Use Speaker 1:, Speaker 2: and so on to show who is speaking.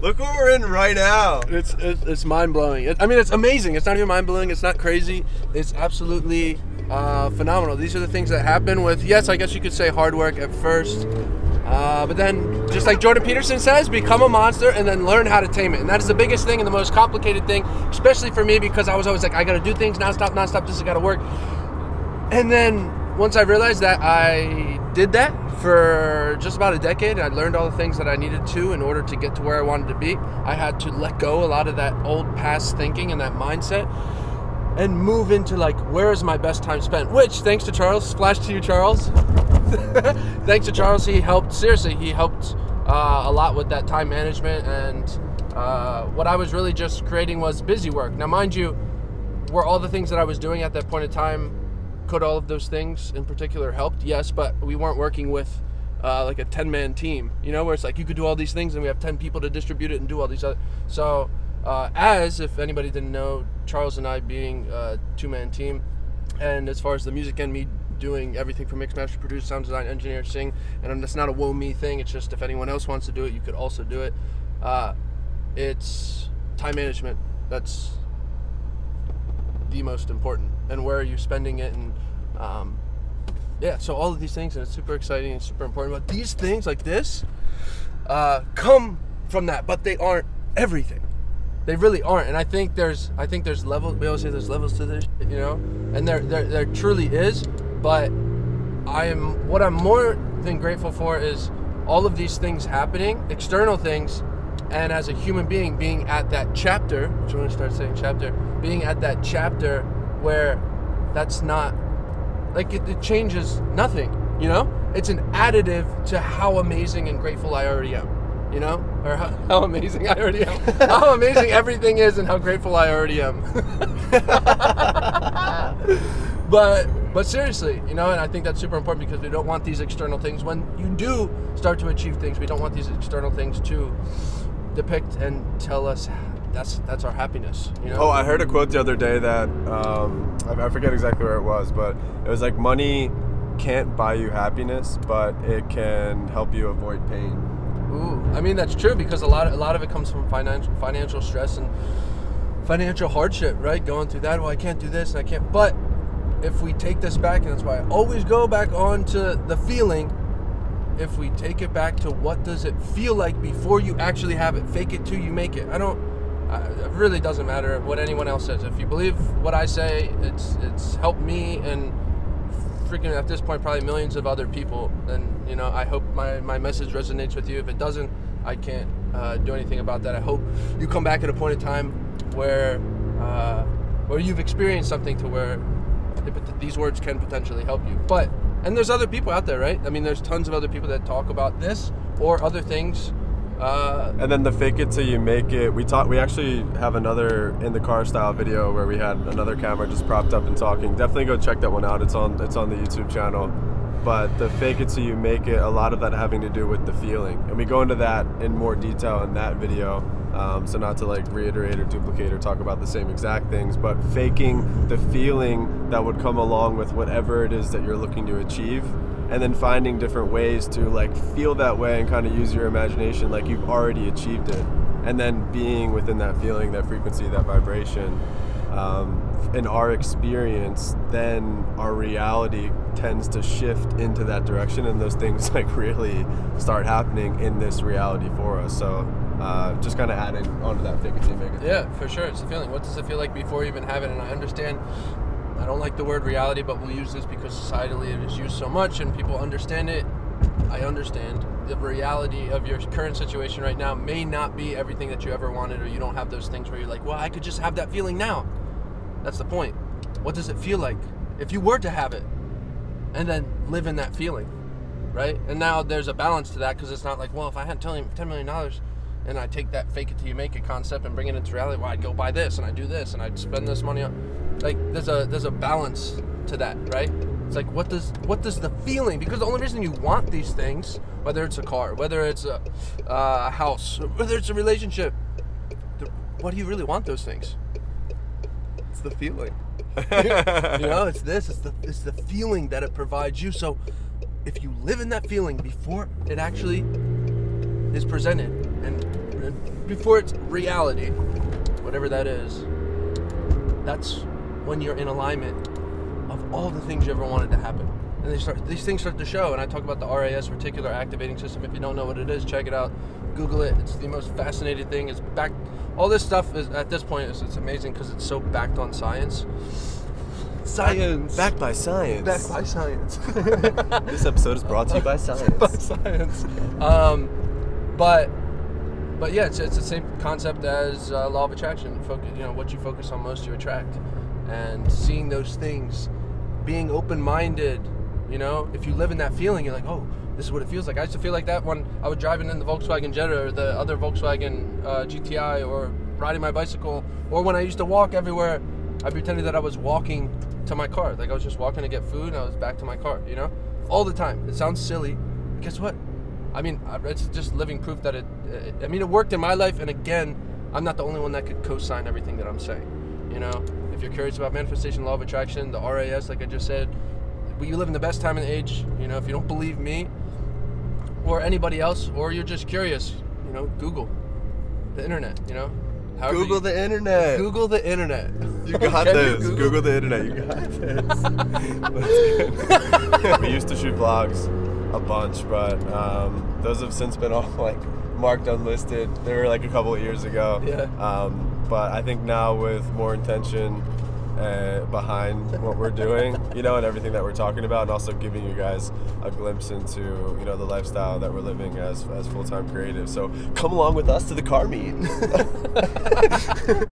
Speaker 1: Look what we're in right now.
Speaker 2: It's mind-blowing. I mean, it's amazing. It's not even mind-blowing. It's not crazy. It's absolutely phenomenal. These are the things that happen with, yes, I guess you could say hard work at first. But then, just like Jordan Peterson says, become a monster and then learn how to tame it. And that is the biggest thing and the most complicated thing, especially for me, because I was always like, I got to do things nonstop. This has got to work. And then once I realized that I did that for just about a decade, I learned all the things that I needed to in order to get to where I wanted to be. I had to let go a lot of that old past thinking and that mindset and move into like, where is my best time spent? Which, thanks to Charles, flash to you, Charles. Thanks to Charles, he helped a lot with that time management, and what I was really just creating was busy work. Now, mind you, were all the things that I was doing at that point in time, could all of those things in particular helped? Yes, but we weren't working with like a 10-man team, you know, where it's like you could do all these things and we have 10 people to distribute it and do all these other. So as if anybody didn't know, Charles and I being a 2-man team, and as far as the music and me doing everything from mix, master, produce, sound design, engineer, sing, and it's not a woe me thing. It's just if anyone else wants to do it, you could also do it. It's time management. That's the most important, and where are you spending it, and yeah, so all of these things, and it's super exciting and super important. But these things like this come from that, but they aren't everything. They really aren't. And I think there's levels. We always say there's levels to this, you know, and there truly is. But what I'm more than grateful for is all of these things happening, external things, and as a human being at that chapter, which I'm going to start saying chapter, being at that chapter where that's not, like it changes nothing, you know? It's an additive to how amazing and grateful I already am, you know? Or how amazing I already am. How amazing everything is and how grateful I already am. But seriously, you know, and I think that's super important because we don't want these external things. When you do start to achieve things, we don't want these external things to depict and tell us that's our happiness, you know?
Speaker 1: Oh, I heard a quote the other day that I forget exactly where it was, but it was like, money can't buy you happiness, but it can help you avoid pain.
Speaker 2: Ooh, I mean, that's true, because a lot of it comes from financial stress and financial hardship, right? Going through that, well, I can't do this and I can't. But if we take this back, and that's why I always go back on to the feeling, if we take it back to what does it feel like before you actually have it, fake it till you make it. It really doesn't matter what anyone else says. If you believe what I say, it's helped me and freaking, at this point, probably millions of other people. And, you know, I hope my message resonates with you. If it doesn't, I can't do anything about that. I hope you come back at a point in time where you've experienced something to where these words can potentially help you. And there's other people out there, right? I mean, there's tons of other people that talk about this or other things.
Speaker 1: And then the fake it till you make it. We actually have another in the car style video where we had another camera just propped up and talking. Definitely go check that one out. It's on the YouTube channel. But the fake it till you make it, a lot of that having to do with the feeling, and we go into that in more detail in that video. So not to like reiterate or duplicate or talk about the same exact things, but faking the feeling that would come along with whatever it is that you're looking to achieve, and then finding different ways to like feel that way and kind of use your imagination like you've already achieved it, and then being within that feeling, that frequency, that vibration. In our experience, then our reality tends to shift into that direction, and those things like really start happening in this reality for us. So just kind of adding onto that fake it till you make it.
Speaker 2: Yeah, for sure. It's the feeling. What does it feel like before you even have it? And I understand, I don't like the word reality, but we'll use this because societally it is used so much and people understand it. I understand the reality of your current situation right now may not be everything that you ever wanted, or you don't have those things where you're like, well, I could just have that feeling now. That's the point. What does it feel like if you were to have it and then live in that feeling, right? And now there's a balance to that, because it's not like, well, if I had $10 million and I take that fake it till you make it concept and bring it into reality, well, I'd go buy this and I'd do this and I'd spend this money on, like, there's a balance to that, right? It's like, what does the feeling, because the only reason you want these things, whether it's a car, whether it's a house, whether it's a relationship, what do you really want those things?
Speaker 1: It's the feeling.
Speaker 2: You know, it's the feeling that it provides you. So if you live in that feeling before it actually is presented and before it's reality, whatever that is, that's when you're in alignment of all the things you ever wanted to happen. And these things start to show. And I talk about the RAS, reticular activating system. If you don't know what it is, check it out. Google it. It's the most fascinating thing. It's backed. All this stuff is, at this point, it's amazing because it's so backed on science. Science.
Speaker 1: Backed by science.
Speaker 2: Backed by science.
Speaker 1: This episode is brought to you by science.
Speaker 2: By science. But yeah, it's the same concept as law of attraction. What you focus on most, you attract. And seeing those things, being open-minded. If you live in that feeling, you're like, oh, this is what it feels like. I used to feel like that when I was driving in the Volkswagen Jetta or the other Volkswagen GTI, or riding my bicycle, or when I used to walk everywhere, I pretended that I was walking to my car. Like I was just walking to get food and I was back to my car, all the time. It sounds silly. Guess what? I mean, it's just living proof that it worked in my life. And again, I'm not the only one that could co-sign everything that I'm saying. If you're curious about manifestation, law of attraction, the RAS, like I just said, you live in the best time and age. If you don't believe me or anybody else, or you're just curious, Google the internet.
Speaker 1: Google the internet.
Speaker 2: Google the internet.
Speaker 1: You got this. Google the internet. You got this. We used to shoot vlogs a bunch, but those have since been all marked unlisted. They were a couple of years ago.
Speaker 2: Yeah.
Speaker 1: But I think now with more intention behind what we're doing, and everything that we're talking about, and also giving you guys a glimpse into, the lifestyle that we're living as full-time creatives. So come along with us to the car meet.